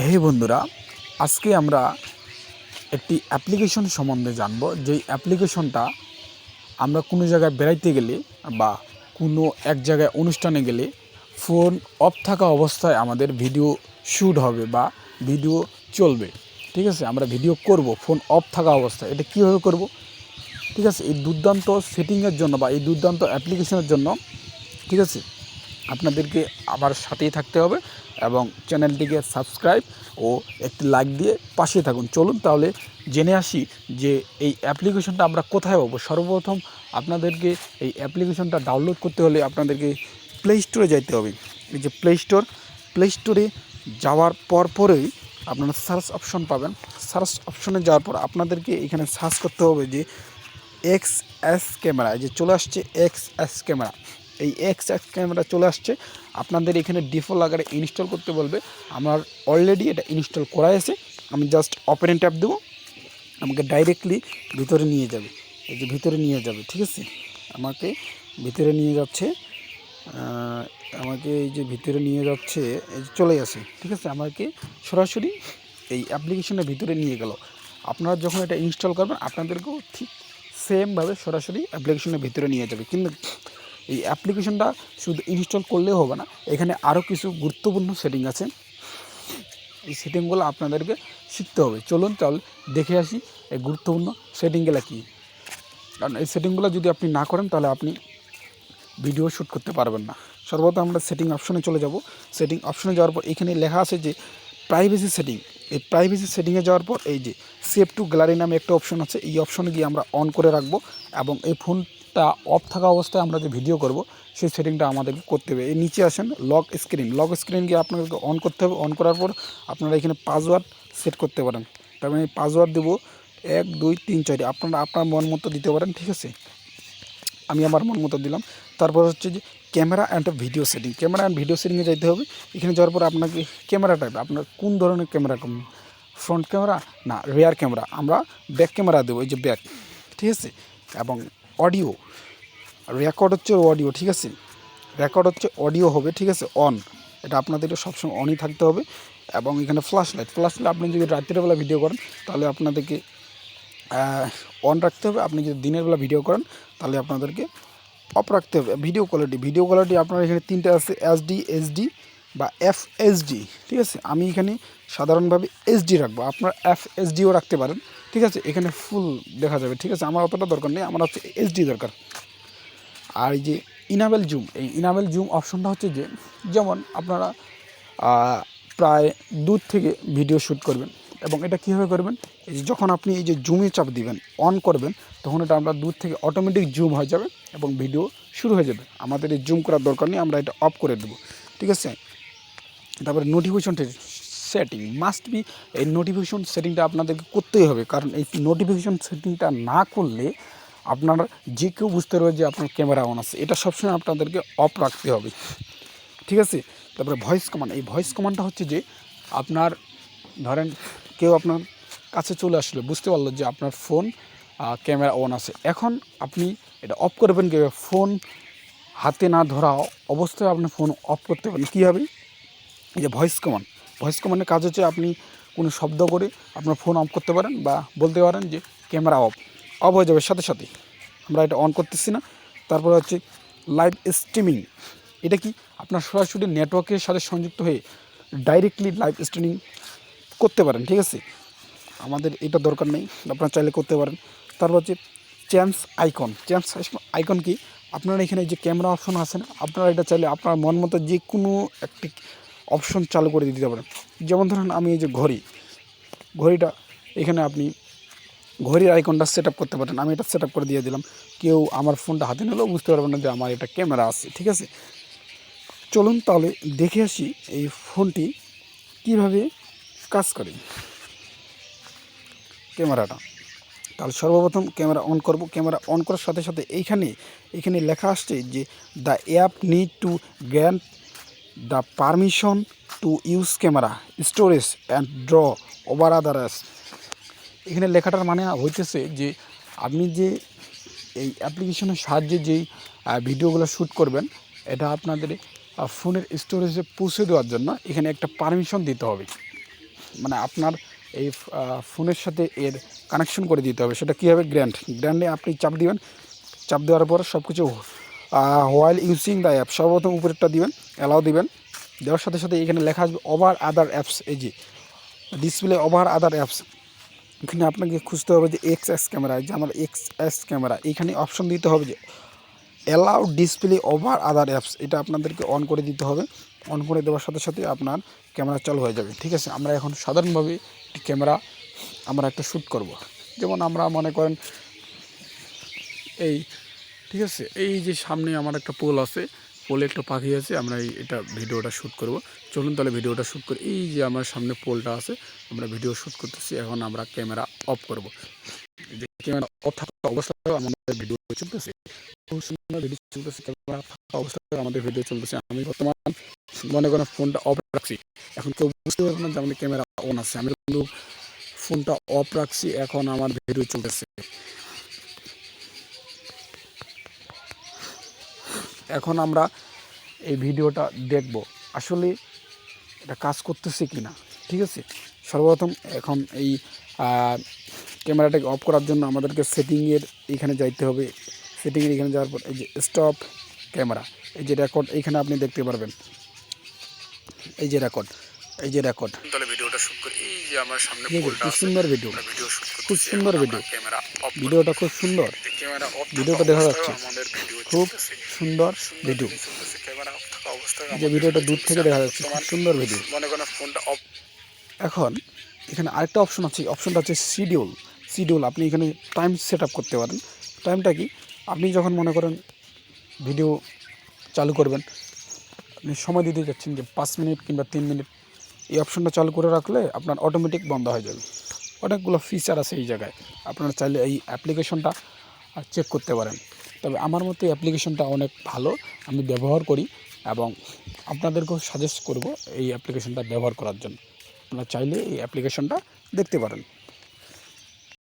হে বন্ধুরা, আজকে আমরা একটি অ্যাপ্লিকেশন সম্বন্ধে জানব। যেই অ্যাপ্লিকেশনটা আমরা কোনো জায়গায় বেড়াইতে গেলে বা কোনো এক জায়গায় অনুষ্ঠানে গেলে ফোন অফ থাকা অবস্থায় আমাদের ভিডিও শ্যুট হবে বা ভিডিও চলবে। ঠিক আছে, আমরা ভিডিও করব ফোন অফ থাকা অবস্থায়। এটা কীভাবে করব? ঠিক আছে, এই দুর্দান্ত সেটিংয়ের জন্য বা এই দুর্দান্ত অ্যাপ্লিকেশনের জন্য, ঠিক আছে, আপনাদেরকে আবার সাথেই থাকতে হবে এবং চ্যানেলটিকে সাবস্ক্রাইব ও একটি লাইক দিয়ে পাশে থাকুন। চলুন তাহলে জেনে আসি যে এই অ্যাপ্লিকেশনটা আমরা কোথায় পাবো। সর্বপ্রথম আপনাদেরকে এই অ্যাপ্লিকেশনটা ডাউনলোড করতে হলে আপনাদেরকে প্লে স্টোরে যাইতে হবে। এই যে প্লে স্টোরে যাওয়ার পরেই আপনারা সার্চ অপশন পাবেন। সার্চ অপশনে যাওয়ার পর আপনাদেরকে এখানে সার্চ করতে হবে যে XS ক্যামেরা। এই যে চলে আসছে XS ক্যামেরা। এই XS ক্যামেরা চলে আসছে। আপনাদের এখানে ডিফল্ট আকারে ইনস্টল করতে বলবে। আমার অলরেডি এটা ইনস্টল করা আছে। আমি জাস্ট ওপেন ট্যাপ দেবো, আমাকে ডাইরেক্টলি ভিতরে নিয়ে যাবে। এই যে ভিতরে নিয়ে যাবে, ঠিক আছে, আমাকে ভিতরে নিয়ে যাচ্ছে। আমাকে এই যে ভিতরে নিয়ে যাচ্ছে, এই যে চলে আসে, ঠিক আছে, আমাকে সরাসরি এই অ্যাপ্লিকেশনের ভিতরে নিয়ে গেল। আপনারা যখন এটা ইনস্টল করবেন আপনাদেরকেও ঠিক সেমভাবে সরাসরি অ্যাপ্লিকেশনের ভিতরে নিয়ে যাবে। কিন্তু এই অ্যাপ্লিকেশনটা শুধু ইনস্টল করলেও হবে না, এখানে আরও কিছু গুরুত্বপূর্ণ সেটিং আছে। এই সেটিংগুলো আপনাদেরকে শিখতে হবে। চলুন তাহলে দেখে আসি এই গুরুত্বপূর্ণ সেটিংগুলো কী। কারণ এই সেটিংগুলো যদি আপনি না করেন তাহলে আপনি ভিডিও শ্যুট করতে পারবেন না। সর্বপ্রথম আমরা সেটিং অপশনে চলে যাব। সেটিং অপশনে যাওয়ার পর এখানে লেখা আছে যে প্রাইভেসি সেটিং। এই প্রাইভেসি সেটিংয়ে যাওয়ার পর এই যে সেভ টু গ্যালারি নামে একটা অপশন আছে, এই অপশনে গিয়ে আমরা অন করে রাখবো এবং এই ফোনটা অফ থাকা অবস্থায় আমরা যে ভিডিও করব সেই সেটিংটা আমাদেরকে করতে হবে। এই নিচে আসেন লক স্ক্রিন গিয়ে আপনাদেরকে অন করতে হবে। অন করার পর আপনারা এখানে পাসওয়ার্ড সেট করতে পারেন। তার মানে পাসওয়ার্ড দেবো 1 2 3 4। আপনারা আপনার মন মতো দিতে পারেন, ঠিক আছে, আমি আমার মন মতো দিলাম। তারপর হচ্ছে যে camera and video setting. Camera and video সেটিংয়ে যাইতে হবে। এখানে যাওয়ার পর আপনাকে ক্যামেরা টাইপ, আপনার কোন ধরনের ক্যামেরা, ফ্রন্ট ক্যামেরা না রিয়ার ক্যামেরা, আমরা ব্যাক ক্যামেরা দেবো, এই যে ব্যাক, ঠিক আছে। এবং অডিও রেকর্ড হচ্ছে অডিও, ঠিক আছে, রেকর্ড হচ্ছে অডিও হবে, ঠিক আছে, অন। এটা আপনাদের সবসময় অনই থাকতে হবে। এবং এখানে ফ্ল্যাশ লাইট আপনি যদি রাত্রের বেলা ভিডিও করেন তাহলে আপনাদেরকে অন রাখতে হবে। আপনি যদি দিনের বেলা ভিডিও করেন তাহলে আপনাদেরকে অফ রাখতে হবে। ভিডিও কোয়ালিটি আপনার এখানে 3টা আছে, HD বা FHD, ঠিক আছে। আমি এখানে সাধারণভাবে HD রাখবো, আপনার FHDও রাখতে পারেন, ঠিক আছে। এখানে ফুল দেখা যাবে, ঠিক আছে, আমার অতটা দরকার নেই, আমার হচ্ছে HD দরকার। আর এই যে ইনাবেল জুম অপশনটা হচ্ছে যে, যেমন আপনারা প্রায় দূর থেকে ভিডিও শ্যুট করবেন এবং এটা কীভাবে করবেন, এই যে যখন আপনি এই যে জুমে চাপ দিবেন, অন করবেন, তখন এটা আমরা দূর থেকে অটোমেটিক জুম হয়ে যাবে এবং ভিডিও শুরু হয়ে যাবে। আমাদের এই জুম করার দরকার নেই, আমরা এটা অফ করে দেবো, ঠিক আছে। তারপরে নোটিফিকেশন সেটিং মাস্ট বি। এই নোটিফিকেশন সেটিংটা আপনাদেরকে করতেই হবে, কারণ এই নোটিফিকেশন সেটিংটা না করলে আপনারা যে কেউ বুঝতে পারবে যে আপনার ক্যামেরা অন আছে। এটা সবসময় আপনাদেরকে অফ রাখতে হবে, ঠিক আছে। তারপরে ভয়েস কমান্ড। এই ভয়েস কমান্ডটা হচ্ছে যে আপনার ধরেন কেউ আপনার কাছে চলে আসলো, বুঝতে পারলো যে আপনার ফোন ক্যামেরা অন আছে। এখন আপনি এটা অফ করবেন কীভাবে? ফোন হাতে না ধরা অবস্থায় আপনি ফোন অফ করতে পারেন কীভাবে? এই যে ভয়েস কমান্ডের কাজ হচ্ছে আপনি কোনো শব্দ করে আপনার ফোন অফ করতে পারেন বা বলতে পারেন যে ক্যামেরা অফ হয়ে যাবে সাথে সাথে। আমরা এটা অন করতেছি না। তারপরে হচ্ছে লাইভ স্ট্রিমিং। এটা কি? আপনার সরাসরি নেটওয়ার্কের সাথে সংযুক্ত হয়ে ডাইরেক্টলি লাইভ স্ট্রিমিং করতে পারেন, ঠিক আছে। আমাদের এটা দরকার নেই, আপনারা চাইলে করতে পারেন। তারপর হচ্ছে চেঞ্জ আইকন কি? আপনারা এখানে যে ক্যামেরা অপশন আছে না, আপনারা এটা চাইলে আপনার মন মতো যে কোনো একটি অপশন চালু করে দিতে পারেন। যেমন ধরুন আমি এই যে ঘড়িটা এখানে আপনি ঘড়ির আইকনটা সেট আপ করতে পারেন। আমি এটা সেট আপ করে দিয়ে দিলাম। কেউ আমার ফোনটা হাতে নিলেও বুঝতে পারবে না যে আমার এটা ক্যামেরা আছে, ঠিক আছে। চলুন তাহলে দেখে আসি এই ফোনটি কিভাবে কাজ করে, ক্যামেরাটা। তাহলে সর্বপ্রথম ক্যামেরা অন করব। ক্যামেরা অন করার সাথে সাথে এইখানে লেখা আসছে যে the app need to grant the permission to use camera storage and draw over others. এখানে লেখাটার মানে হইতেছে যে আপনি যে এই অ্যাপ্লিকেশনের সাহায্যে যেই ভিডিওগুলো শ্যুট করবেন, এটা আপনাদের ফোনের স্টোরেজে পৌঁছে দেওয়ার জন্য এখানে একটা পারমিশন দিতে হবে। মানে আপনার এই ফোনের সাথে এর কানেকশন করে দিতে হবে। সেটা কী হবে, গ্র্যান্ডে আপনি চাপ দিবেন, চাপ দেওয়ার পর সব কিছু হোয়াইল ইউজিং দ্য অ্যাপ সর্বপ্রথম উপরেরটা দিবেন, অ্যালাউ দিবেন। দেওয়ার সাথে সাথে এখানে লেখা আসবে ওভার আদার অ্যাপস, এই যে ডিসপ্লে ওভার আদার অ্যাপস। এখানে আপনাকে খুঁজতে হবে যে এক্স ক্যামেরা, যে আমার এক্স ক্যামেরা, এইখানে অপশন দিতে হবে যে অ্যালাউ ডিসপ্লে ওভার আদার অ্যাপস, এটা আপনাদেরকে অন করে দিতে হবে। অন করে দেওয়ার সাথে সাথে আপনার ক্যামেরা চালু হয়ে যাবে। ঠিক আছে, আমরা এখন সাধারণভাবে ক্যামেরা আমরা একটা শ্যুট করব। যেমন আমরা মনে করেন এই, ঠিক আছে, এই যে সামনে আমার একটা পোল আছে, পোলে একটা পাখি আছে, আমরা এটা ভিডিওটা শ্যুট করব। চলুন তাহলে ভিডিওটা শ্যুট করি। এই যে আমার সামনে পোলটা আছে, আমরা ভিডিও শ্যুট করতেছি। এখন আমরা ক্যামেরা অফ করব। যে ক্যামেরা অফ থাকা অবস্থায় আমাদের ভিডিও চলতেছে, খুব সুন্দর ভিডিও চলতেছে। ক্যামেরা থাকা অবস্থায় আমাদের ভিডিও চলতেছে। আমি বর্তমান মনে করেন ফোনটা অফ রাখছি, এখন কেউ বুঝতে পারবে না যে আমাদের ক্যামেরা অন আছে। আমি কিন্তু ফোনটা অফ রাখছি, এখন আমার ভিডিও চলতেছে। এখন আমরা এই ভিডিওটা দেখব আসলে এটা কাজ করতেছে কি না। ঠিক আছে, সর্বপ্রথম এখন এই ক্যামেরাটাকে অফ করার জন্য আমাদেরকে সেটিংয়ের এখানে যাইতে হবে। সেটিংয়ের এখানে যাওয়ার পর এই যে স্টপ ক্যামেরা, এই যে রেকর্ড, এইখানে আপনি দেখতে পারবেন এই যে রেকর্ড, এই যে রেকর্ড। তাহলে ভিডিওটা শুট করি। এই যে আমার সামনে পোলটা আছে, সুন্দর ভিডিও, খুব সুন্দর ভিডিও, ভিডিওটা খুব সুন্দর, ভিডিওটা দেখা যাচ্ছে, খুব সুন্দর ভিডিও। যে ভিডিওটা দূর থেকে দেখা যাচ্ছে, খুব সুন্দর ভিডিও। এখন এখানে আরেকটা অপশন আছে, অপশনটা হচ্ছে শিডিউল। আপনি এখানে টাইম সেট আপ করতে পারেন। টাইমটা কি, আপনি যখন মনে করেন ভিডিও চালু করবেন, আপনি সময় দিতে যাচ্ছেন যে 5 মিনিট কিংবা 3 মিনিট, এই অপশনটা চালু করে রাখলে আপনার অটোমেটিক বন্ধ হয়ে যাবে। অনেকগুলো ফিচার আছে এই জায়গায়, আপনারা চাইলে এই অ্যাপ্লিকেশনটা চেক করতে পারেন। তবে আমার মতে অ্যাপ্লিকেশনটা অনেক ভালো, আমি ব্যবহার করি এবং আপনাদেরকেও সাজেস্ট করব এই অ্যাপ্লিকেশনটা ব্যবহার করার জন্য। আপনারা চাইলে এই অ্যাপ্লিকেশনটা দেখতে পারেন।